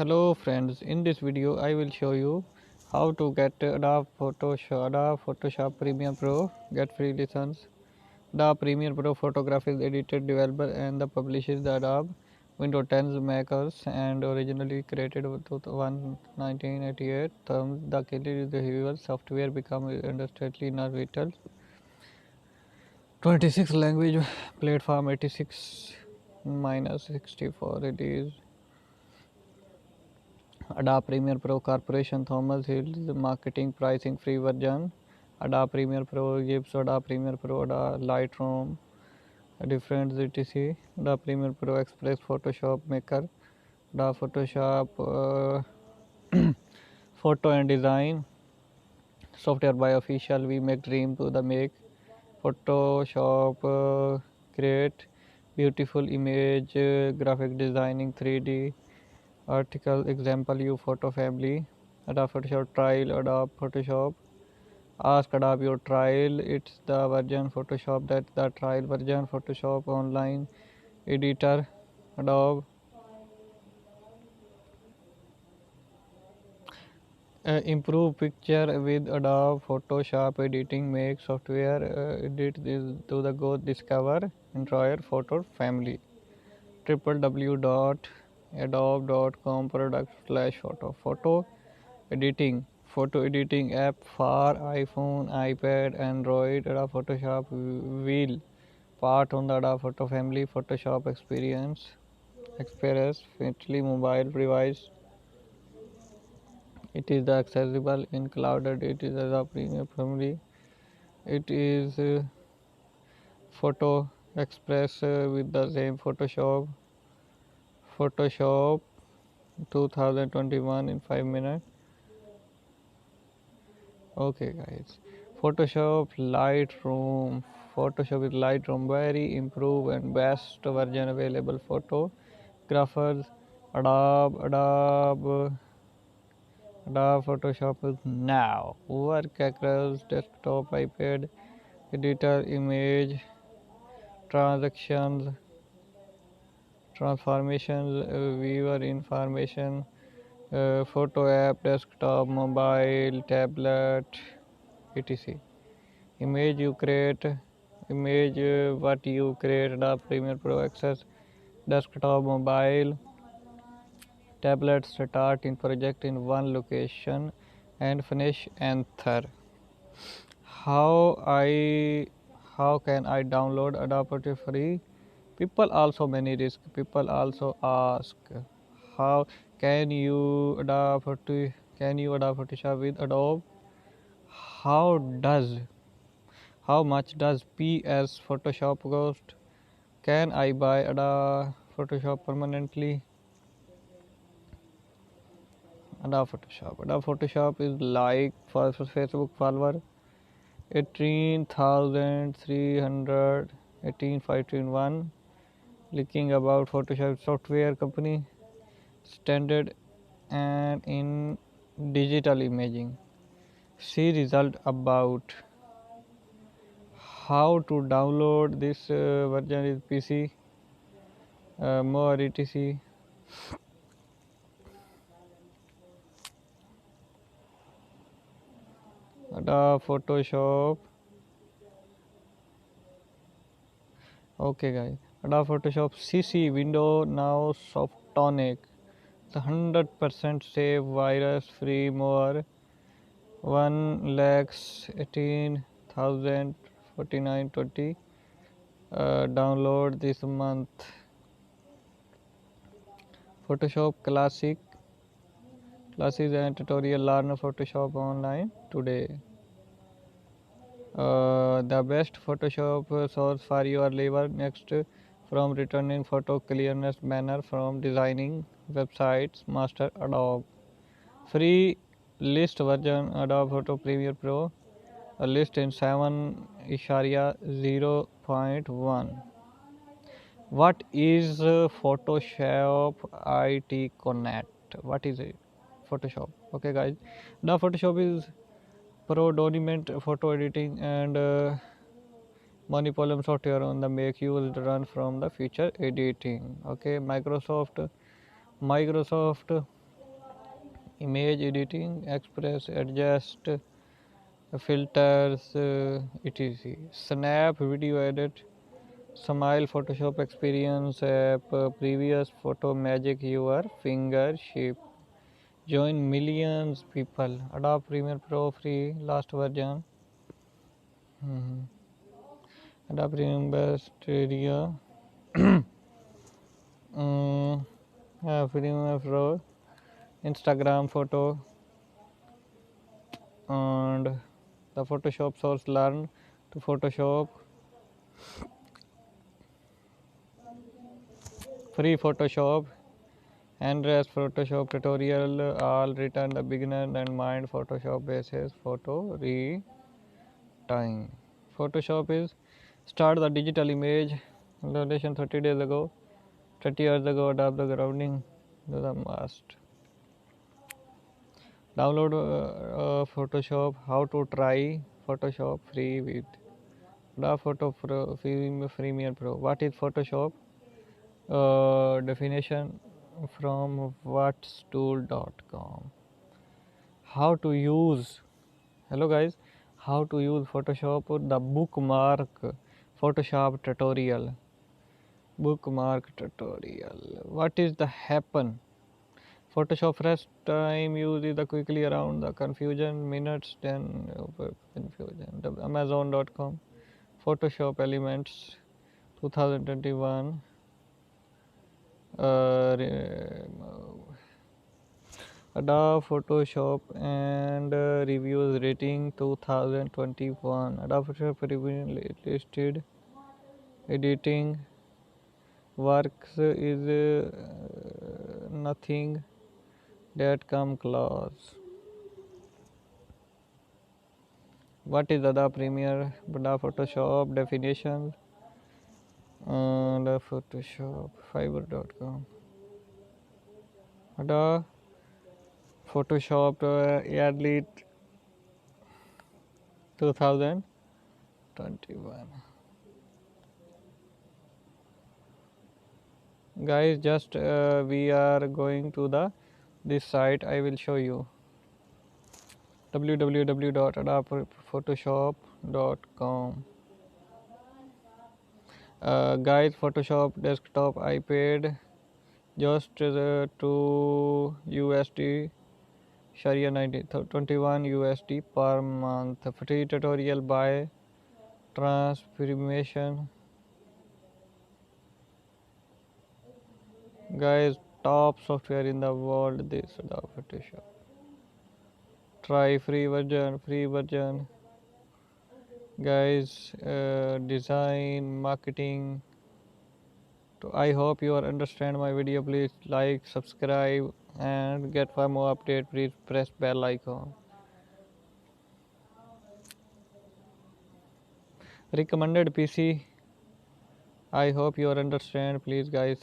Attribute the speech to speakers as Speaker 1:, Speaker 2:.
Speaker 1: Hello friends, in this video I will show you how to get Adobe Photoshop Premiere Pro, get free license. The Premiere Pro photograph is edited, developer and the publishes the Adobe Windows 10 makers and originally created in 1988. The killer is the visual software become industry in our vital 26 language platform 86 minus 64 release Adobe Premiere Pro Corporation Thomas Hills marketing pricing free version Adobe Premiere Pro gives Adobe Premiere Pro Adobe Lightroom different etc Adobe Premiere Pro Express Photoshop Maker Adobe Photoshop photo and design software by official we make dream to the make Photoshop create beautiful image graphic designing 3D article example you photo family Adobe Photoshop trial Adobe Photoshop ask Adobe your trial it's the version Photoshop that the trial version Photoshop online editor Adobe improve picture with Adobe Photoshop editing make software edit this to the go discover entire photo family www.adobe.com product slash photo photo editing app for iPhone, iPad, Android. Adobe Photoshop will part on the Adobe Photo family. Photoshop experience, Express, Fitly mobile device. It is the accessible in cloud. It is the premium family. It is Photo Express with the same Photoshop 2021 in 5 minutes. Okay guys, Photoshop is Lightroom very improved and best version available photographers Adobe Photoshop is now work across desktop iPad editor image transactions transformations viewer information photo app desktop mobile tablet etc image you create image what you create the Premiere Pro access desktop mobile tablet start in project in one location and finish enter how I how can I download Adobe free people also many risk people also ask how can you Adobe can you Adobe Photoshop with Adobe how does how much does PS Photoshop cost? Can I buy Adobe Photoshop permanently? Adobe Photoshop. Adobe Photoshop is like for Facebook follower 18,300 18,521 leaking about Photoshop software company standard and in digital imaging. See result about how to download this version is PC more etc Adobe Photoshop. Okay, guys. Adobe Photoshop CC window now Softonic. The 100% save virus free more 1,18,049.20 download this month. Photoshop classes and tutorial learn Photoshop online today. The best Photoshop source for your labor next from returning photo clearness manner from designing websites master Adobe free list version Adobe Photo Premiere Pro a list in 7.0.1 what is Photoshop IT Connect what is it Photoshop okay guys now Photoshop is predominant photo editing and Manipulum software on the make used run from the feature editing okay Microsoft image editing, express, adjust, filters, etc. Snap, video edit, smile, Photoshop experience app, previous photo magic, your finger shape. Join millions people. Adobe Premiere Pro free last version. Mhm. Adobe Premiere Best area. Premiere Pro, Instagram photo, and the Photoshop source. Learn to Photoshop. Free Photoshop. Andres Photoshop tutorial. All written the beginner and mind Photoshop basis photo time. Photoshop is start the digital image. Installation 30 days ago. 30 years ago. Adopt the grounding to the must. Download Photoshop. How to try Photoshop free with the Photo Pro Premiere Pro. What is Photoshop? Definition from whatstool.com. How to use. Hello guys. How to use Photoshop? The bookmark Photoshop tutorial. Bookmark tutorial. What is the happen? Photoshop first time use is the quickly around the confusion minutes then confusion. Amazon.com. Photoshop Elements 2021. Adobe Photoshop and reviews rating 2021. Adobe Photoshop review listed editing works is nothing that come close. What is Adobe Premiere? Adobe Photoshop definition and Photoshop Fiverr.com. Adobe Photoshop yearly 2021. Guys, just we are going to the this site. I will show you www.adobephotoshop.com. Guys, Photoshop desktop iPad just to USD Sharia 21 USD per month. Free tutorial by transformation. Guys, top software in the world. This Adobe Photoshop. Try free version. Guys, design, marketing. So I hope you are understand my video. Please like, subscribe, and get for more update. Please press bell icon. Recommended PC. I hope you are understand. Please, guys.